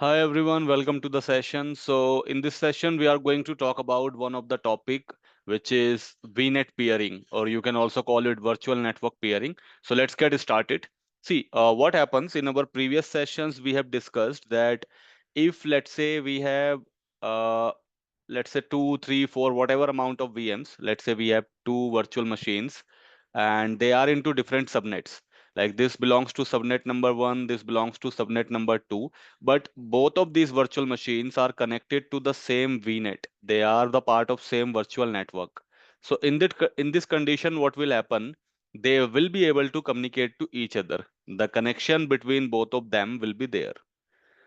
Hi everyone, welcome to the session. So in this session, we are going to talk about one of the topic, which is VNet peering, or you can also call it virtual network peering. So let's get started. See, what happens in our previous sessions, we have discussed that if let's say we have, uh, let's say two, three, four, whatever amount of VMs, let's say we have two virtual machines, and they are into different subnets. Like this belongs to subnet number one, this belongs to subnet number two, but both of these virtual machines are connected to the same VNet. They are the part of same virtual network. So in this condition, what will happen? They will be able to communicate to each other. The connection between both of them will be there.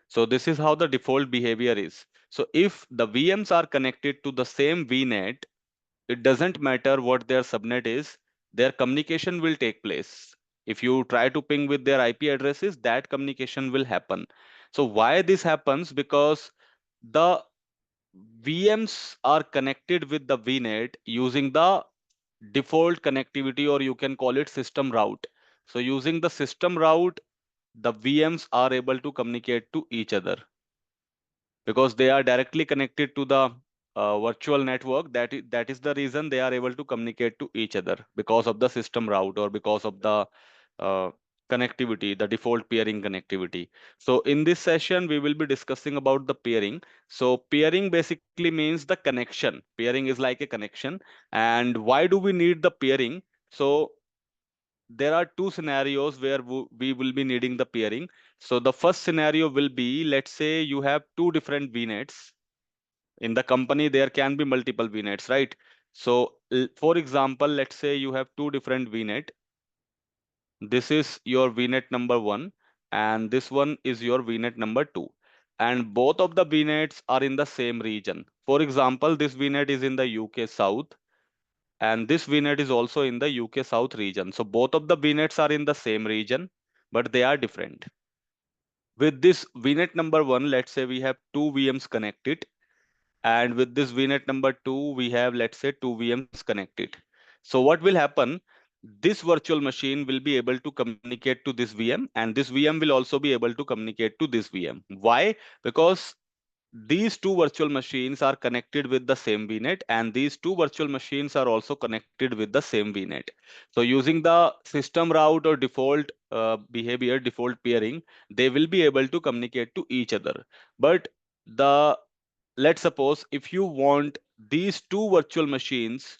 So this is how the default behavior is. So if the VMs are connected to the same VNet, it doesn't matter what their subnet is, their communication will take place. If you try to ping with their IP addresses, that communication will happen. So why this happens? Because the VMs are connected with the VNet using the default connectivity, or you can call it system route. So using the system route, the VMs are able to communicate to each other because they are directly connected to the virtual network. That is the reason they are able to communicate to each other, because of the system route, or because of the uh, connectivity, the default peering connectivity. So in this session we will be discussing about the peering. So peering basically means the connection. Peering is like a connection. And why do we need the peering? So there are two scenarios where we will be needing the peering. So the first scenario will be, let's say you have two different VNets. In the company, there can be multiple VNets, right? So for example, let's say you have two different VNet. This is your VNet number one, and this one is your VNet number two. And both of the VNets are in the same region. For example, this VNet is in the UK South, and this VNet is also in the UK South region. So both of the VNets are in the same region, but they are different. With this VNet number one, let's say we have two VMs connected, and with this VNet number two, we have, let's say, two VMs connected. So what will happen? This virtual machine will be able to communicate to this VM, and this VM will also be able to communicate to this VM. Why? Because these two virtual machines are connected with the same VNet, and these two virtual machines are also connected with the same VNet. So using the system route or default behavior, default peering, they will be able to communicate to each other. But the let's suppose if you want these two virtual machines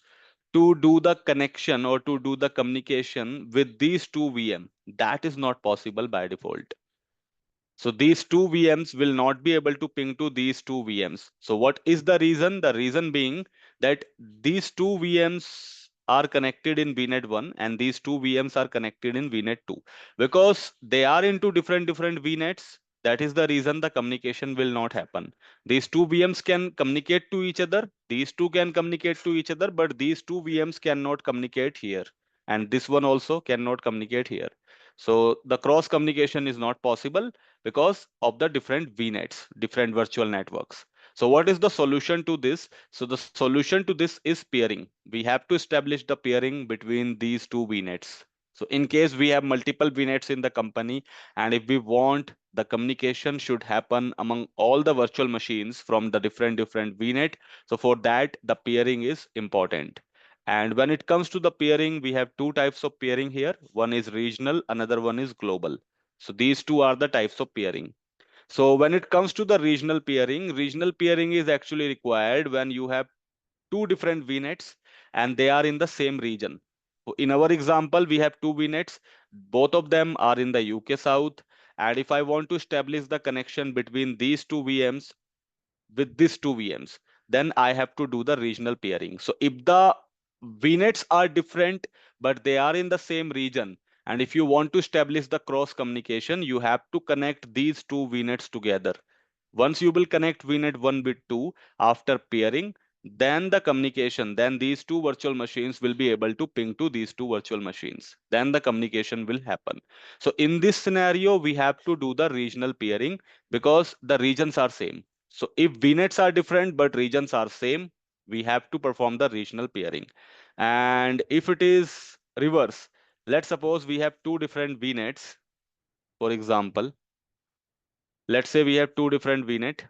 to do the connection or to do the communication with these two VM, that is not possible by default. So these two VMs will not be able to ping to these two VMs. So what is the reason? The reason being that these two VMs are connected in VNet 1, and these two VMs are connected in VNet 2. Because they are into different VNets, that is the reason the communication will not happen. These two VMs can communicate to each other, these two can communicate to each other, but these two VMs cannot communicate here. And this one also cannot communicate here. So the cross communication is not possible because of the different VNets, different virtual networks. So what is the solution to this? So the solution to this is peering. We have to establish the peering between these two VNets. So in case we have multiple VNets in the company, and if we want the communication should happen among all the virtual machines from the different VNet, so for that the peering is important. And when it comes to the peering, we have two types of peering here. One is regional, another one is global. So these two are the types of peering. So when it comes to the regional peering is actually required when you have two different VNets and they are in the same region. So in our example, we have two VNets, both of them are in the UK South. And if I want to establish the connection between these two VMs with these two VMs, then I have to do the regional peering. So if the VNets are different, but they are in the same region, and if you want to establish the cross communication, you have to connect these two VNets together. Once you will connect VNet 1 with 2 after pairing, then the communication, then these two virtual machines will be able to ping to these two virtual machines. Then the communication will happen. So in this scenario, we have to do the regional peering because the regions are same. So if VNets are different but regions are same, we have to perform the regional peering. And if it is reverse, let's suppose we have two different VNets, for example. Let's say we have two different VNet.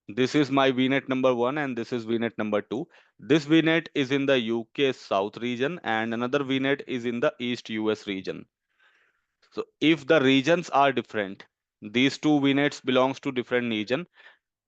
This is my VNet number one and this is VNet number two. This VNet is in the UK South region and another VNet is in the East US region. So if the regions are different, these two VNets belongs to different region.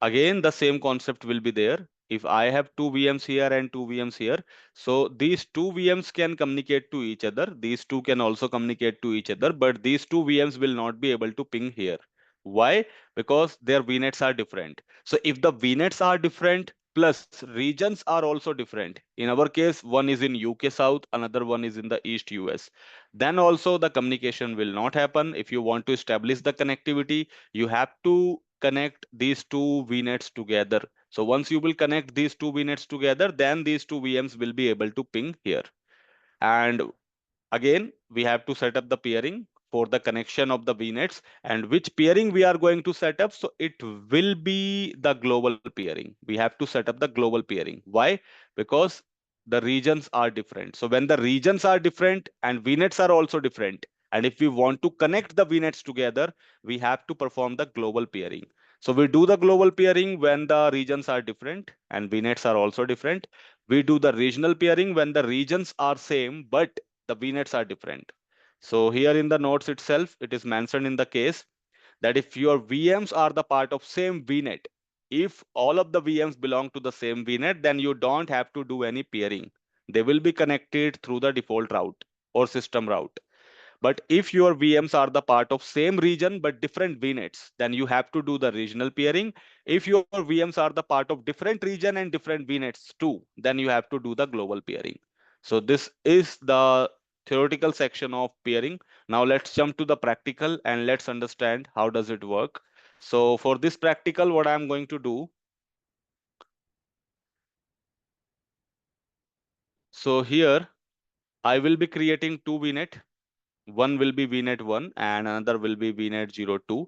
Again, the same concept will be there. If I have two VMs here and two VMs here, so these two VMs can communicate to each other. These two can also communicate to each other, but these two VMs will not be able to ping here. Why? Because their VNets are different. So if the VNets are different, plus regions are also different. In our case, one is in UK South, another one is in the East US. Then also the communication will not happen. If you want to establish the connectivity, you have to connect these two VNets together. So once you will connect these two VNets together, then these two VMs will be able to ping here. And again, we have to set up the peering for the connection of the VNets, and which peering we are going to set up. So it will be the global peering. We have to set up the global peering. Why? Because the regions are different. So when the regions are different and VNets are also different, and if we want to connect the VNets together, we have to perform the global peering. So we do the global peering when the regions are different and VNets are also different. We do the regional peering when the regions are same, but the VNets are different. So here in the notes itself, it is mentioned in the case that if your VMs are the part of same VNet, if all of the VMs belong to the same VNet, then you don't have to do any peering. They will be connected through the default route or system route. But if your VMs are the part of same region but different VNets, then you have to do the regional peering. If your VMs are the part of different region and different VNets too, then you have to do the global peering. So this is the theoretical section of peering. Now let's jump to the practical and let's understand how does it work. So for this practical, what I'm going to do, so here I will be creating two VNet. One will be VNet 1 and another will be VNet 02.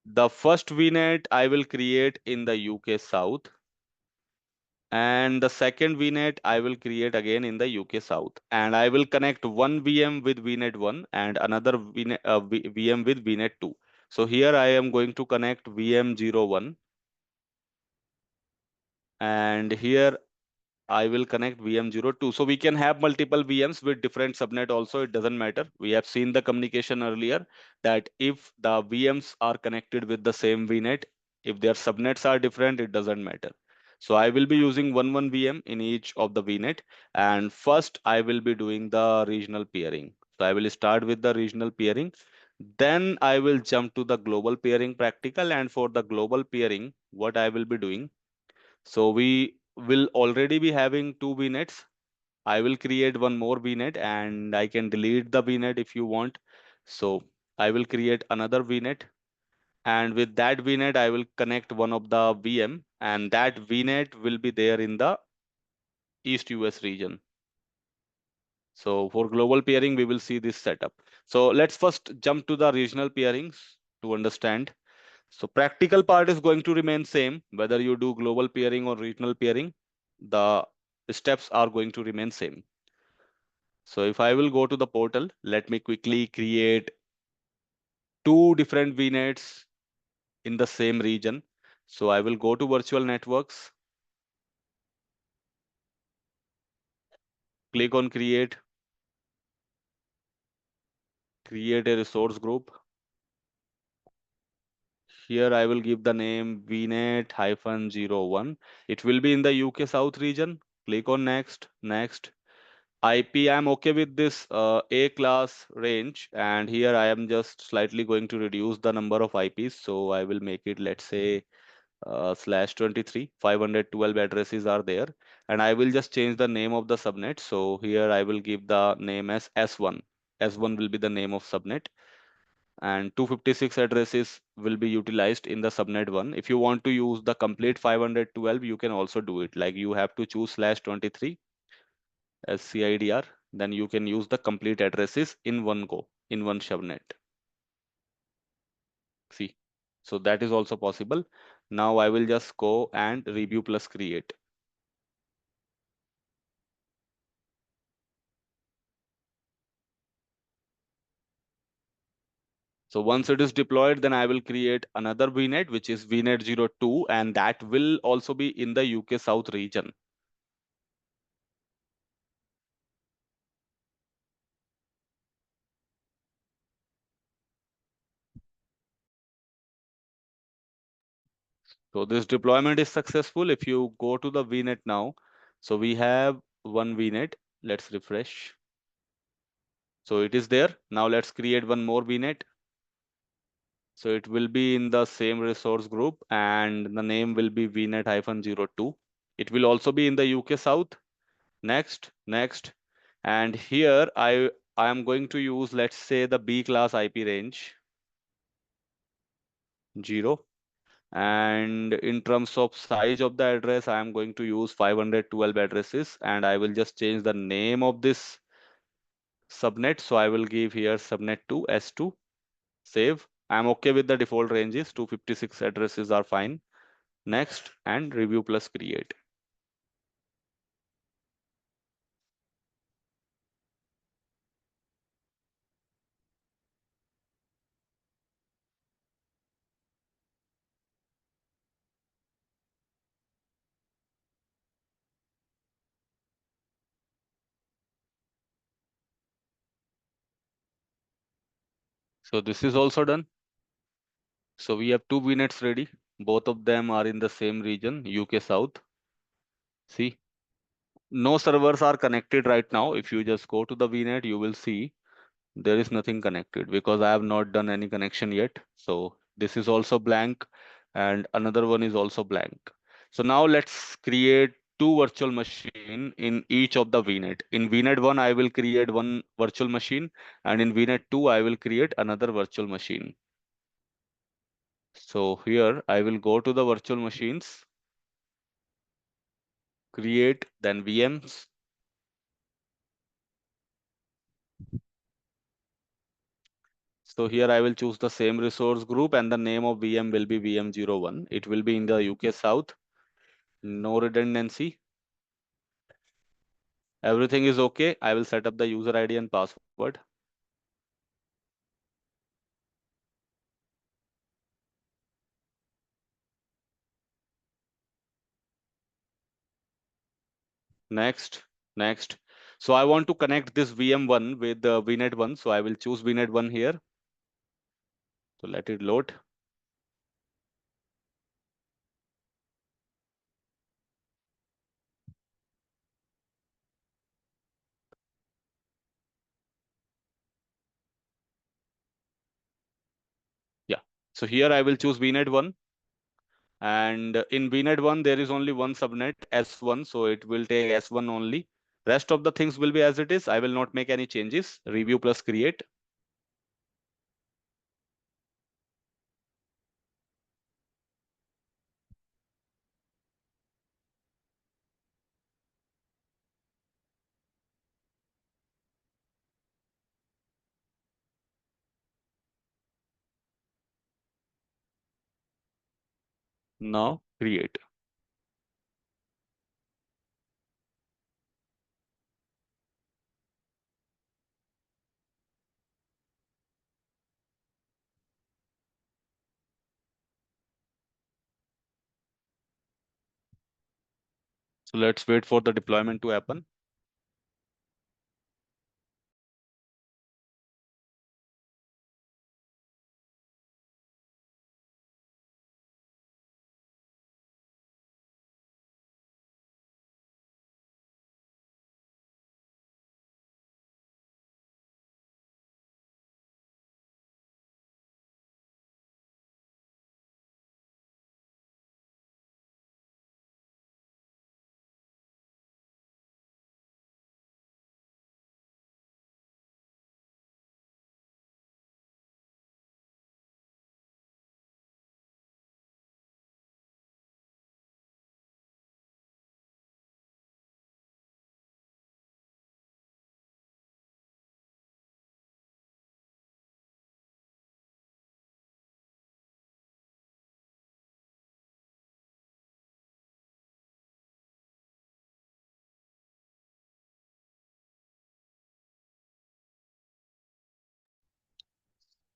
The first VNet I will create in the UK South, and the second VNet I will create again in the UK South. And I will connect one VM with VNet 1 and another VM with VNet 2. So here I am going to connect VM01, and here I will connect VM02. So we can have multiple VMs with different subnet also. It doesn't matter. We have seen the communication earlier that if the VMs are connected with the same VNet, if their subnets are different, it doesn't matter. So I will be using one VM in each of the VNet. And first I will be doing the regional peering. So I will start with the regional peering. Then I will jump to the global peering practical. And for the global peering, what I will be doing, so we will already be having two VNets. I will create one more VNet and I can delete the VNet if you want. So I will create another VNet, and with that VNet, I will connect one of the VM, and that VNet will be there in the East US region. So for global peering, we will see this setup. So let's first jump to the regional peerings to understand. So practical part is going to remain same, whether you do global peering or regional peering, the steps are going to remain same. So if I will go to the portal, let me quickly create two different VNets in the same region. So I will go to virtual networks, click on create a resource group. Here I will give the name vnet-01. It will be in the UK South region. Click on next. IP, I'm okay with this A class range, and here I am just slightly going to reduce the number of IPs. So I will make it, let's say, /23. 512 addresses are there, and I will just change the name of the subnet. So here I will give the name as S1. S1 will be the name of subnet, and 256 addresses will be utilized in the subnet one. If you want to use the complete 512, you can also do it. Like you have to choose /23 as CIDR, then you can use the complete addresses in one go, in one subnet. See, so that is also possible. Now I will just go and review plus create. So once it is deployed, then I will create another VNet, which is VNet 02, and that will also be in the UK South region. So this deployment is successful. If you go to the VNet now, so we have one VNet. Let's refresh. So it is there. Now let's create one more VNet. So it will be in the same resource group and the name will be VNet-02. It will also be in the UK South. Next, next. And here I am going to use, let's say, the B class IP range 0. And in terms of size of the address, I am going to use 512 addresses, and I will just change the name of this subnet. So I will give here subnet to S2. Save. I'm okay with the default ranges. 256 addresses are fine. Next, and review plus create. So this is also done. So we have two VNets ready. Both of them are in the same region, UK South. See, no servers are connected right now. If you just go to the VNet, you will see there is nothing connected because I have not done any connection yet. So this is also blank and another one is also blank. So now let's create two virtual machine in each of the VNet. In VNet 1, I will create one virtual machine, and in VNet 2, I will create another virtual machine. So here I will go to the virtual machines, create, then VMs. So here I will choose the same resource group and the name of VM will be VM01. It will be in the UK South. No redundancy. Everything is okay. I will set up the user ID and password. Next, next. So I want to connect this VM1 with the VNet1. So I will choose VNet1 here. So let it load. Yeah. So here I will choose VNet1. And in VNet1, there is only one subnet, S1. So it will take S1 only. Rest of the things will be as it is. I will not make any changes. Review plus create. Now create. So let's wait for the deployment to happen.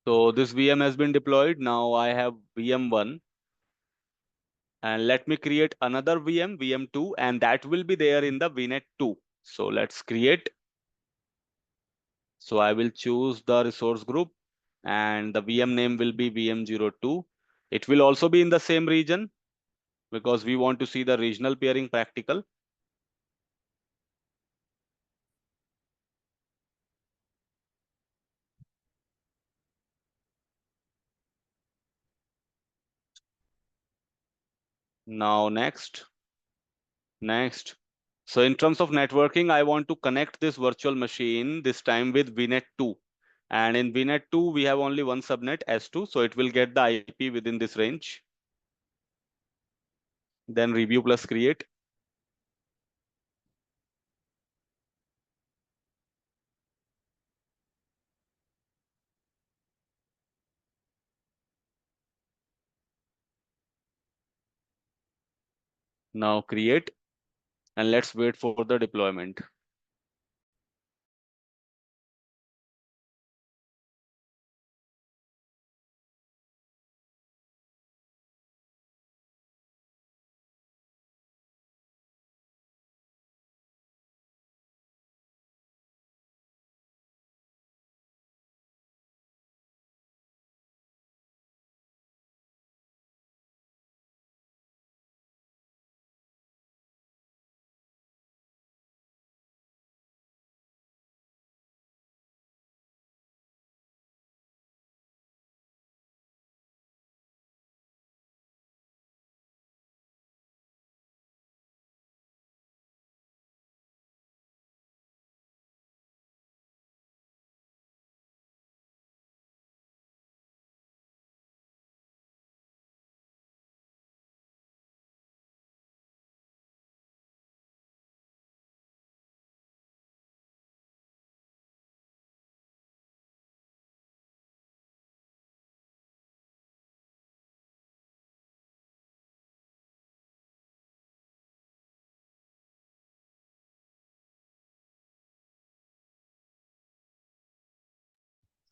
So this VM has been deployed. Now I have VM1, and let me create another VM, VM2, and that will be there in the VNet 2. So let's create. So I will choose the resource group, and the VM name will be VM02. It will also be in the same region because we want to see the regional peering practical. Now next, next. So in terms of networking, I want to connect this virtual machine this time with VNet 2. And in VNet 2, we have only one subnet S2, so it will get the IP within this range. Then review plus create. Now create, and let's wait for the deployment.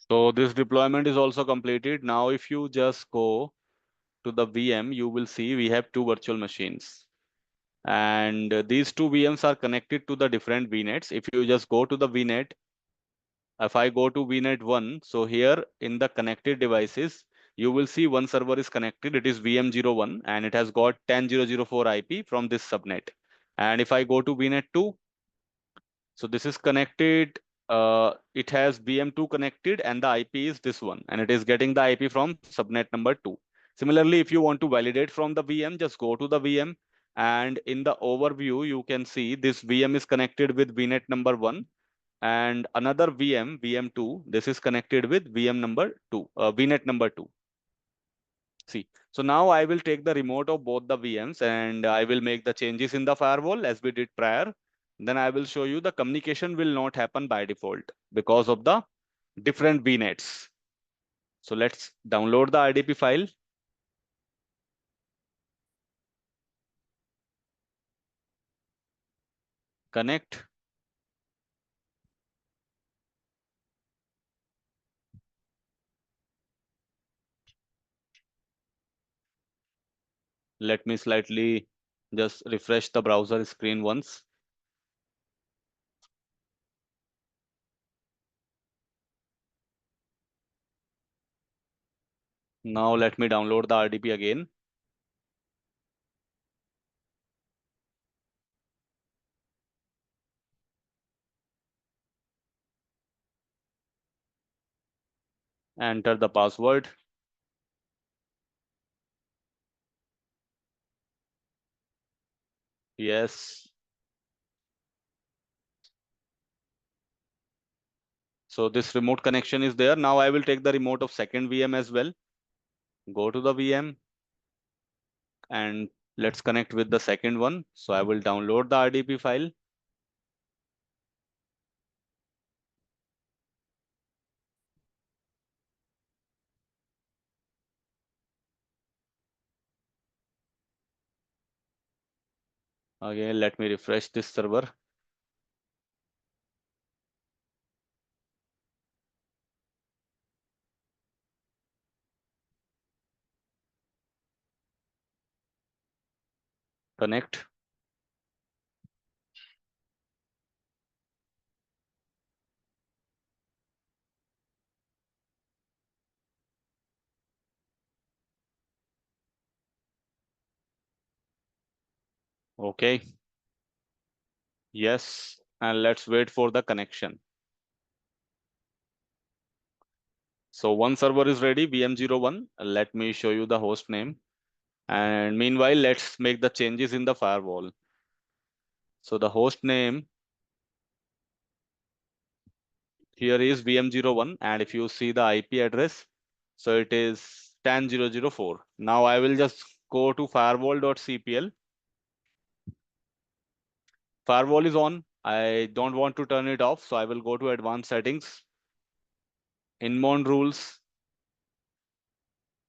So this deployment is also completed. Now, if you just go to the VM, you will see we have two virtual machines. And these two VMs are connected to the different VNets. If you just go to the VNet, if I go to VNet 1, so here in the connected devices, you will see one server is connected. It is VM01 and it has got 10.0.0.4 IP from this subnet. And if I go to VNet 2, so this is connected. It has VM2 connected and the IP is this one, and it is getting the IP from subnet number 2. Similarly, if you want to validate from the VM, just go to the VM, and in the overview, you can see this VM is connected with VNet number 1, and another VM, VM2, this is connected with VM number 2, VNet number 2. See, so now I will take the remote of both the VMs and I will make the changes in the firewall as we did prior. Then I will show you the communication will not happen by default because of the different VNets. So let's download the RDP file, connect. Let me slightly just refresh the browser screen once. Now let me download the RDP again. Enter the password. Yes. So this remote connection is there. Now I will take the remote of second VM as well. Go to the VM and let's connect with the second one. So I will download the RDP file. Again, let me refresh this server. Connect. Okay. Yes. And let's wait for the connection. So one server is ready, VM01. Let me show you the host name. And meanwhile, let's make the changes in the firewall. So the host name here is VM01. And if you see the IP address, so it is 10.0.0.4. Now I will just go to firewall.cpl. Firewall is on. I don't want to turn it off. So I will go to advanced settings, inbound rules,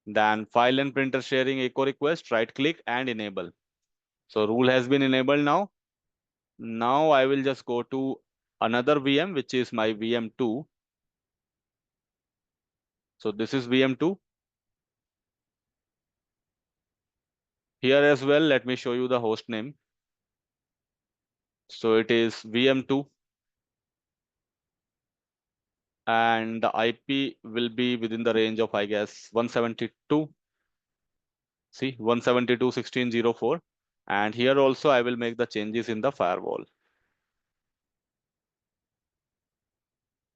then file and printer sharing echo request, right click and enable. So rule has been enabled now. Now I will just go to another VM, which is my VM2. So this is VM2. Here as well, let me show you the host name. So it is VM2 and the IP will be within the range of, I guess, 172. See, 172.16.04. And here also I will make the changes in the firewall.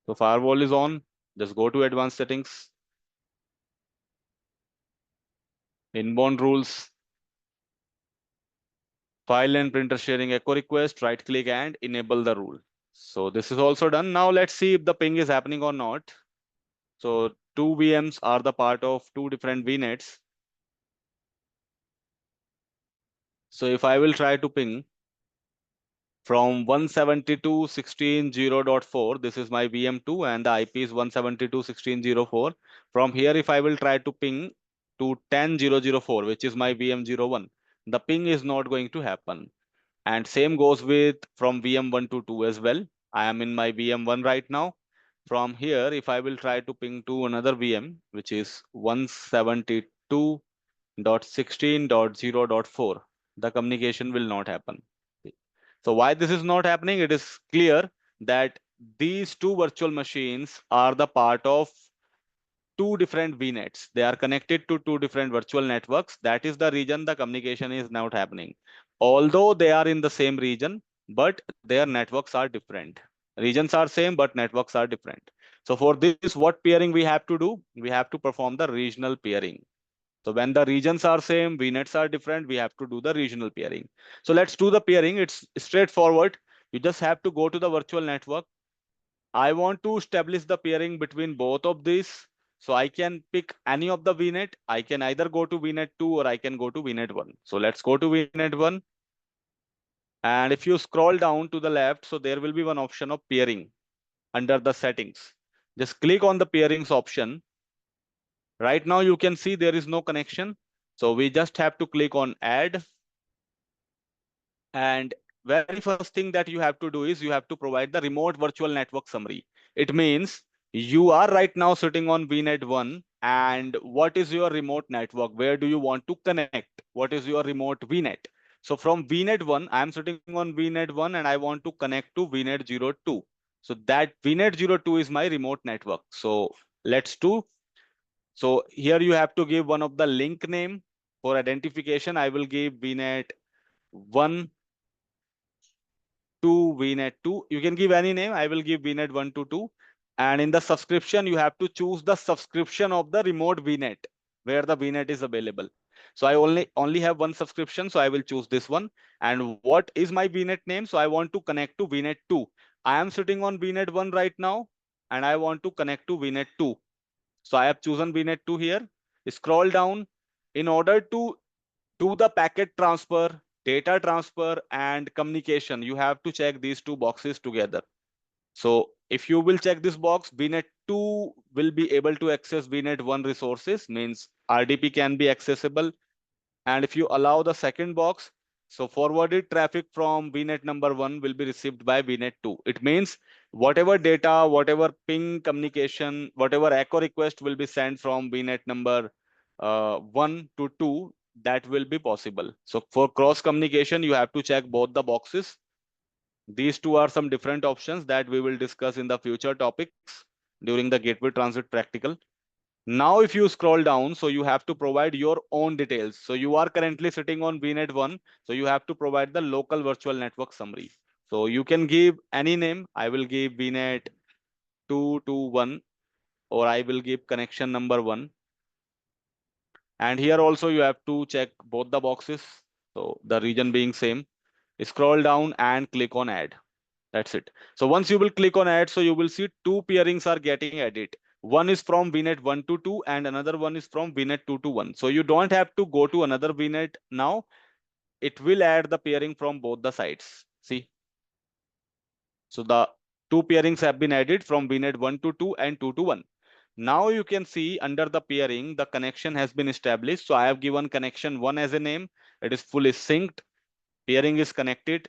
So firewall is on. Just go to advanced settings, inbound rules, file and printer sharing echo request, right click and enable the rule. So this is also done. Now let's see if the ping is happening or not. So two VMs are the part of two different VNets. So if I will try to ping from 172.16.0.4, this is my VM2 and the IP is 172.16.0.4. From here, if I will try to ping to 10.0.0.4, which is my VM01, the ping is not going to happen. And same goes with from VM1 to 2 as well. I am in my VM1 right now. From here, if I will try to ping to another VM, which is 172.16.0.4, the communication will not happen. So why this is not happening? It is clear that these two virtual machines are the part of two different VNets. They are connected to two different virtual networks. That is the reason the communication is not happening. Although they are in the same region, but their networks are different. Regions are same, but networks are different. So for this, what peering we have to do? We have to perform the regional peering. So when the regions are same, VNets are different, we have to do the regional peering. So let's do the peering. It's straightforward. You just have to go to the virtual network. I want to establish the peering between both of these. So I can pick any of the VNet. I can either go to VNet 2 or I can go to VNet 1. So let's go to VNet 1. And if you scroll down to the left, so there will be one option of peering under the settings. Just click on the peerings option. Right now you can see there is no connection. So we just have to click on add. And very first thing that you have to do is you have to provide the remote virtual network summary. It means you are right now sitting on VNet 1 and what is your remote network? Where do you want to connect? What is your remote VNet? So from VNet 1, I am sitting on VNet 1 and I want to connect to VNet 02. So that VNet 02 is my remote network. So let's do. So here you have to give one of the link name for identification. I will give VNet 1 to VNet 2. You can give any name. I will give VNet 1 to 2. And in the subscription, you have to choose the subscription of the remote VNet where the VNet is available. So I only have one subscription, so I will choose this one. And what is my VNet name? So I want to connect to VNet 2. I am sitting on VNet 1 right now, and I want to connect to VNet 2. So I have chosen VNet 2 here. Scroll down. In order to do the packet transfer, data transfer, and communication, you have to check these two boxes together. So if you will check this box, VNet 2 will be able to access VNet 1 resources, means RDP can be accessible. And if you allow the second box, so forwarded traffic from VNet number 1 will be received by VNet 2. It means whatever data, whatever ping communication, whatever echo request will be sent from VNet number 1 to 2, that will be possible. So for cross communication, you have to check both the boxes. These two are some different options that we will discuss in the future topics during the Gateway Transit practical. Now, if you scroll down, so you have to provide your own details. So you are currently sitting on VNet 1, so you have to provide the local virtual network summary. So you can give any name. I will give VNet 221, or I will give connection number 1. And here also you have to check both the boxes. So the region being same. Scroll down and click on add. That's it. So once you will click on add, so you will see two peerings are getting added. One is from VNet 1 to 2 and another one is from VNet 2 to 1. So you don't have to go to another VNet now. It will add the peering from both the sides. See, so the two peerings have been added from VNet 1 to 2 and 2 to 1. Now you can see under the peering, the connection has been established. So I have given connection 1 as a name. It is fully synced. Peering is connected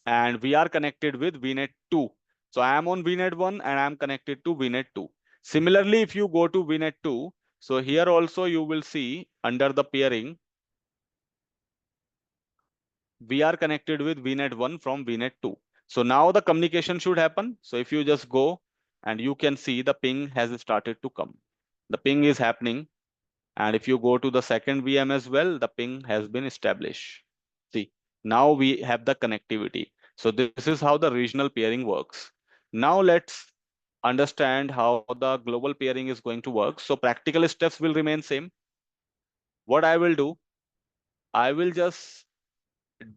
and we are connected with VNet 2. So I am on VNet 1 and I am connected to VNet 2. Similarly, if you go to VNet 2, so here also you will see under the peering, we are connected with VNet 1 from VNet 2. So now the communication should happen. So if you just go and you can see the ping has started to come. The ping is happening. And if you go to the second VM as well, the ping has been established. See, now we have the connectivity. So this is how the regional peering works. Now let's understand how the global peering is going to work. So practical steps will remain same. What I will do, I will just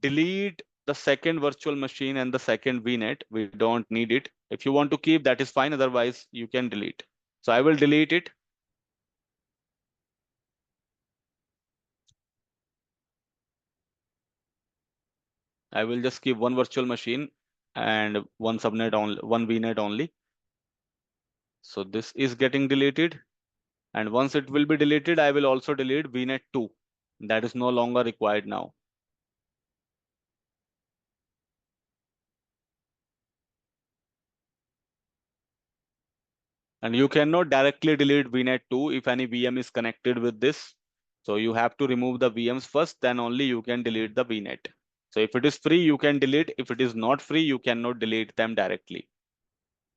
delete the second virtual machine and the second VNet. We don't need it. If you want to keep, that is fine. Otherwise, you can delete. So I will delete it. I will just keep one virtual machine and one subnet only, one VNet only. So this is getting deleted. And once it will be deleted, I will also delete VNet 2. That is no longer required now. And you cannot directly delete VNet 2 if any VM is connected with this. So you have to remove the VMs first, then only you can delete the VNet. So if it is free, you can delete. If it is not free, you cannot delete them directly.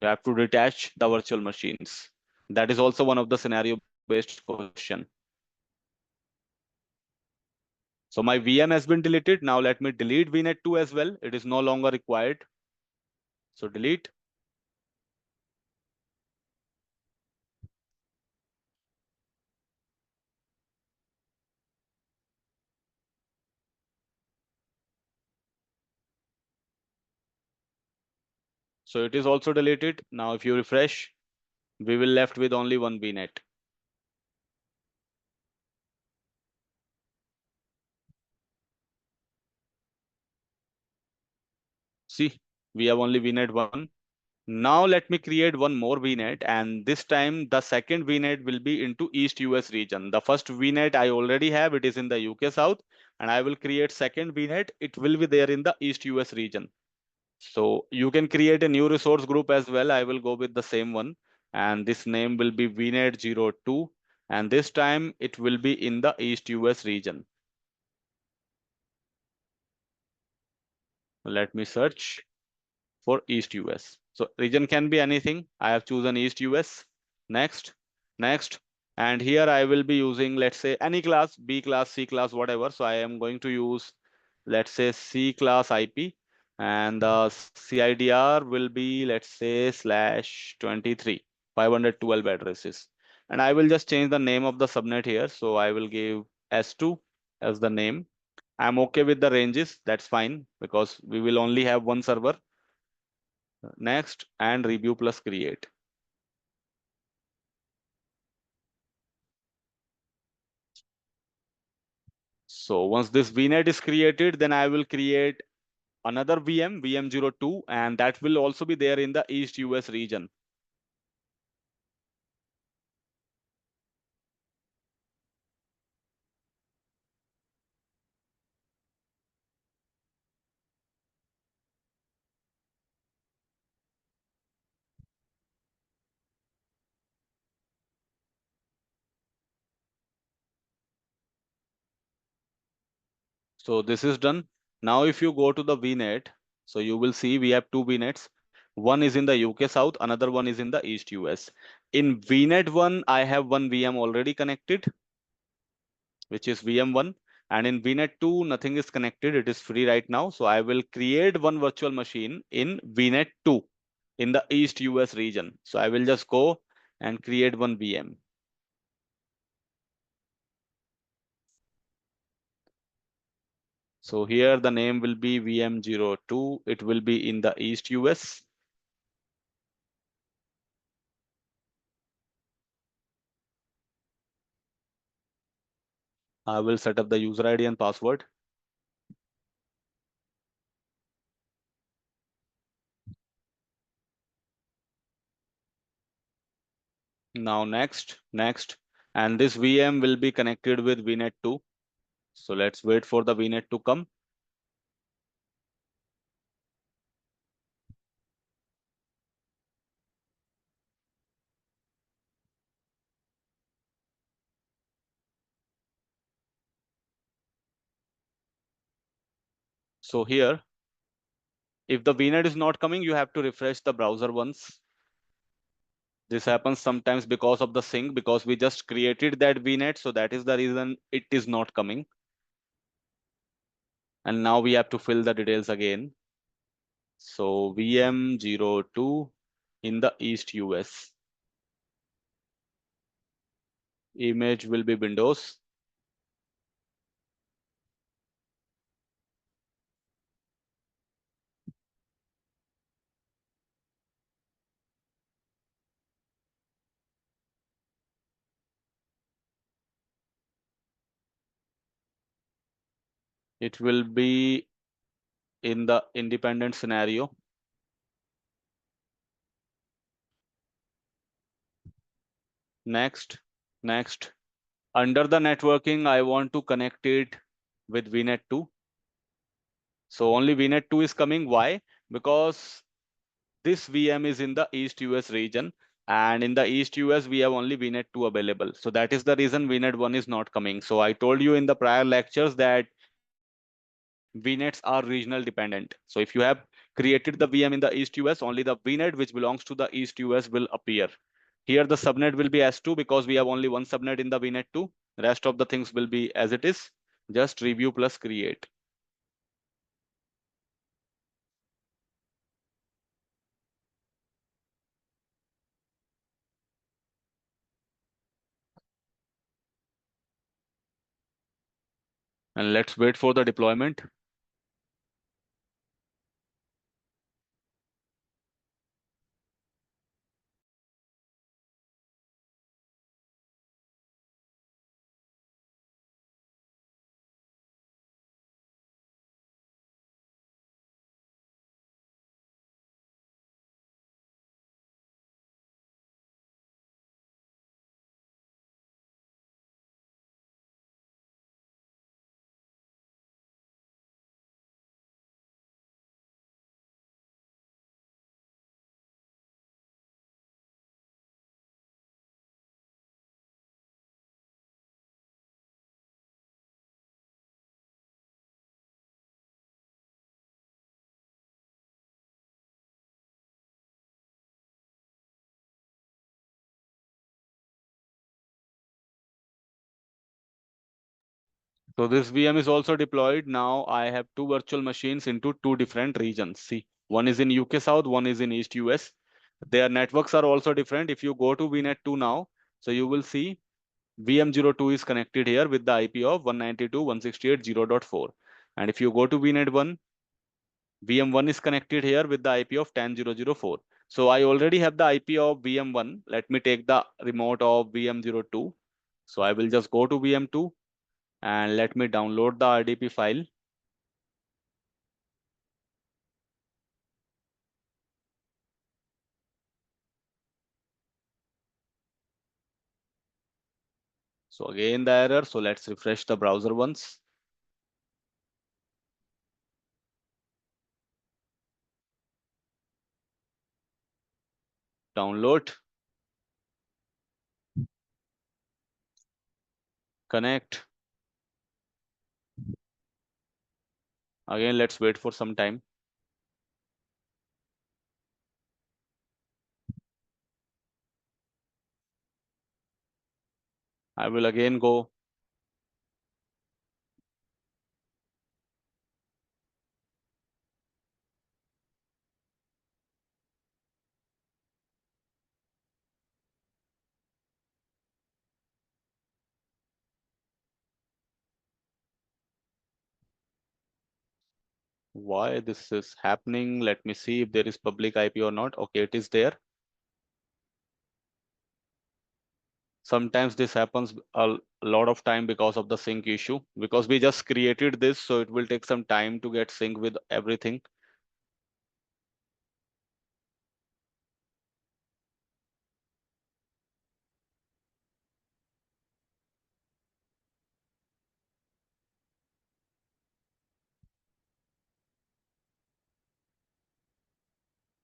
You have to detach the virtual machines. That is also one of the scenario-based question. So my VM has been deleted. Now let me delete VNet 2 as well. It is no longer required. So delete. So it is also deleted. Now if you refresh, we will left with only one VNet. See, we have only VNet 1. Now let me create one more VNet, and this time the second VNet will be into East US region. The first VNet I already have, it is in the UK South, and I will create second VNet. It will be there in the East US region. So you can create a new resource group as well. I will go with the same one, and this name will be VNet02, and this time it will be in the East US region. Let me search for East US. So region can be anything. I have chosen East US. Next, next. And here I will be using, let's say, any class, B class, C class, whatever. So I am going to use, let's say, C class IP. And the CIDR will be, let's say, /23, 512 addresses. And I will just change the name of the subnet here. So I will give S2 as the name. I'm okay with the ranges. That's fine because we will only have one server. Next, and review plus create. So once this VNet is created, then I will create another VM, VM02, and that will also be there in the East US region. So this is done. Now if you go to the VNet, so you will see we have two VNets. One is in the UK South, another one is in the East US. In VNet 1, I have one VM already connected, which is VM1. And in VNet 2, nothing is connected. It is free right now. So I will create one virtual machine in VNet 2 in the East US region. So I will just go and create one VM. So here the name will be VM02. It will be in the East US. I will set up the user ID and password. Now next. And this VM will be connected with VNet 2. So let's wait for the VNet to come. So here, if the VNet is not coming, you have to refresh the browser once. This happens sometimes because of the sync, because we just created that VNet. So that is the reason it is not coming. And now we have to fill the details again. So VM02 in the East US. Image will be Windows. It will be in the independent scenario. Next. Under the networking, I want to connect it with VNet 2. So only VNet 2 is coming. Why? Because this VM is in the East US region, and in the East US we have only VNet 2 available. So that is the reason VNet 1 is not coming. So I told you in the prior lectures that VNets are regional dependent. So if you have created the VM in the East US, only the VNet which belongs to the East US will appear. Here the subnet will be S2 because we have only one subnet in the VNet 2. Rest of the things will be as it is. Just review plus create. And let's wait for the deployment. So this VM is also deployed. Now I have two virtual machines into two different regions. See, one is in UK South, one is in East US. Their networks are also different. If you go to VNet 2 now, so you will see VM02 is connected here with the IP of 192.168.0.4. And if you go to VNet 1, VM1 is connected here with the IP of 10.0.0.4. So I already have the IP of VM1. Let me take the remote of VM02. So I will just go to VM2 and let me download the RDP file. So again the error. So let's refresh the browser once. Download, connect. Again, let's wait for some time. I will again go. Why this is happening? Let me see if there is public IP or not. Okay, it is there. Sometimes this happens a lot of time because of the sync issue, because we just created this, so it will take some time to get sync with everything.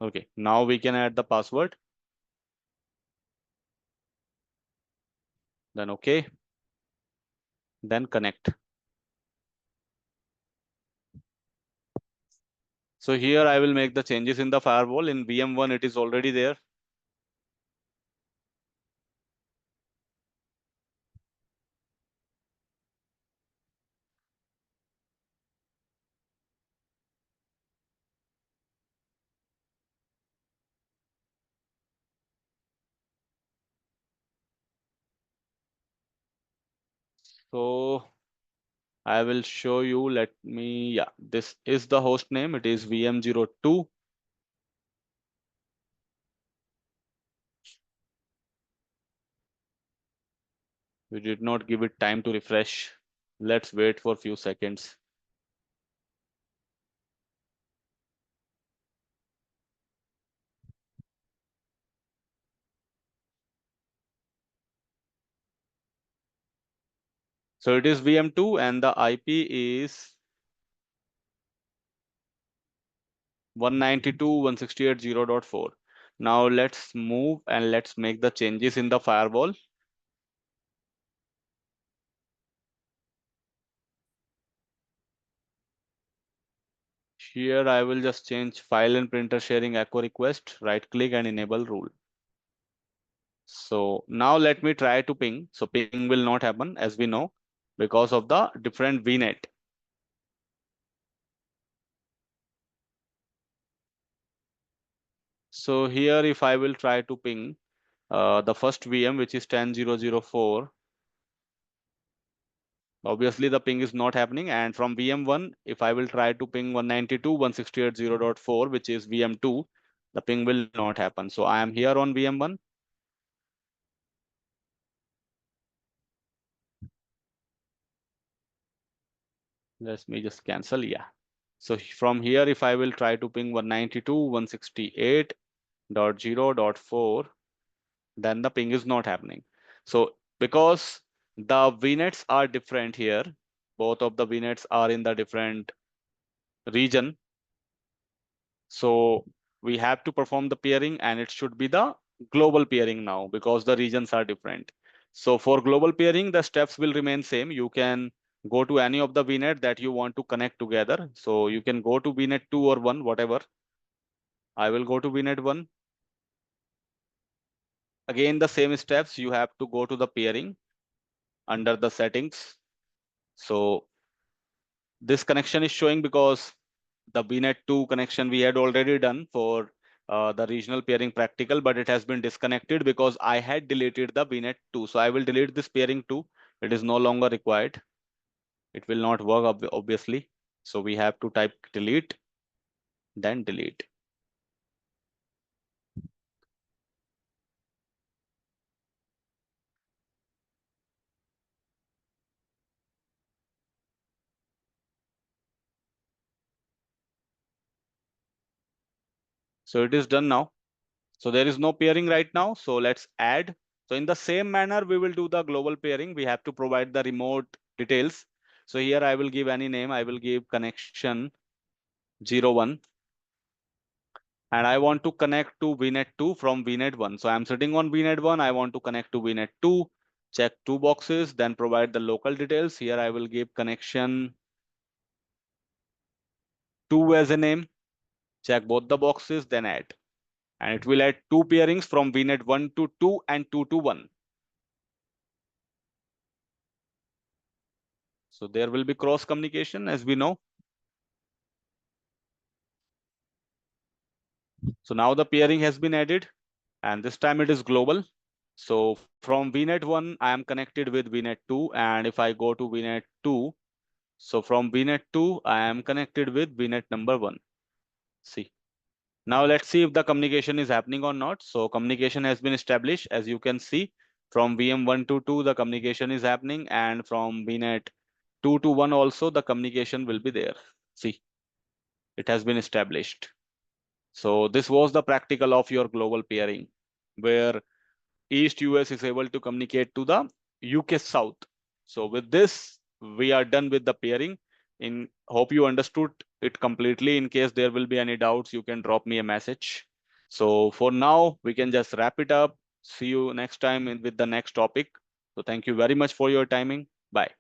Okay, now we can add the password. Then okay, then connect. So here I will make the changes in the firewall. In VM1 it is already there. So I will show you. Let me, yeah, this is the host name. It is VM02. We did not give it time to refresh. Let's wait for a few seconds. So it is VM2 and the IP is 192.168.0.4. Now let's move and let's make the changes in the firewall. Here I will just change file and printer sharing echo request, right click and enable rule. So now let me try to ping. So ping will not happen as we know because of the different VNet. So here if I will try to ping the first VM, which is 10.0.0.4, obviously the ping is not happening. And from VM1, if I will try to ping 192.168.0.4, which is VM2, the ping will not happen. So I am here on VM1. Let me just cancel. Yeah. So from here, if I will try to ping 192.168.0.4, then the ping is not happening. So because the VNets are different here, both of the VNets are in the different region. So we have to perform the peering, and it should be the global peering now because the regions are different. So for global peering, the steps will remain same. You can go to any of the VNet that you want to connect together. So you can go to VNet 2 or 1, whatever. I will go to VNet 1. Again, the same steps. You have to go to the peering under the settings. So this connection is showing because the VNet 2 connection we had already done for the regional peering practical, but it has been disconnected because I had deleted the VNet 2. So I will delete this peering too. It is no longer required. It will not work obviously. So we have to type delete, then delete. So it is done now. So there is no peering right now. So let's add. So in the same manner, we will do the global peering. We have to provide the remote details. So here I will give any name. I will give connection 01. And I want to connect to VNet 2 from VNet 1. So I'm sitting on VNet 1. I want to connect to VNet 2. Check two boxes, then provide the local details. Here I will give connection 2 as a name, check both the boxes, then add. And it will add 2 peerings from VNet 1 to 2 and 2 to 1. So there will be cross communication, as we know. So now the peering has been added, and this time it is global. So from VNet 1, I am connected with VNet 2, and if I go to VNet 2, so from VNet 2, I am connected with VNet number 1. See. Now let's see if the communication is happening or not. So communication has been established. As you can see, from VM1 to 2, the communication is happening, and from VNet 2 to 1 also, the communication will be there. See, it has been established. So this was the practical of your global peering, where East US is able to communicate to the UK South. So with this, we are done with the peering. In hope you understood it completely. In case there will be any doubts, you can drop me a message. So for now, we can just wrap it up. See you next time with the next topic. So thank you very much for your timing. Bye.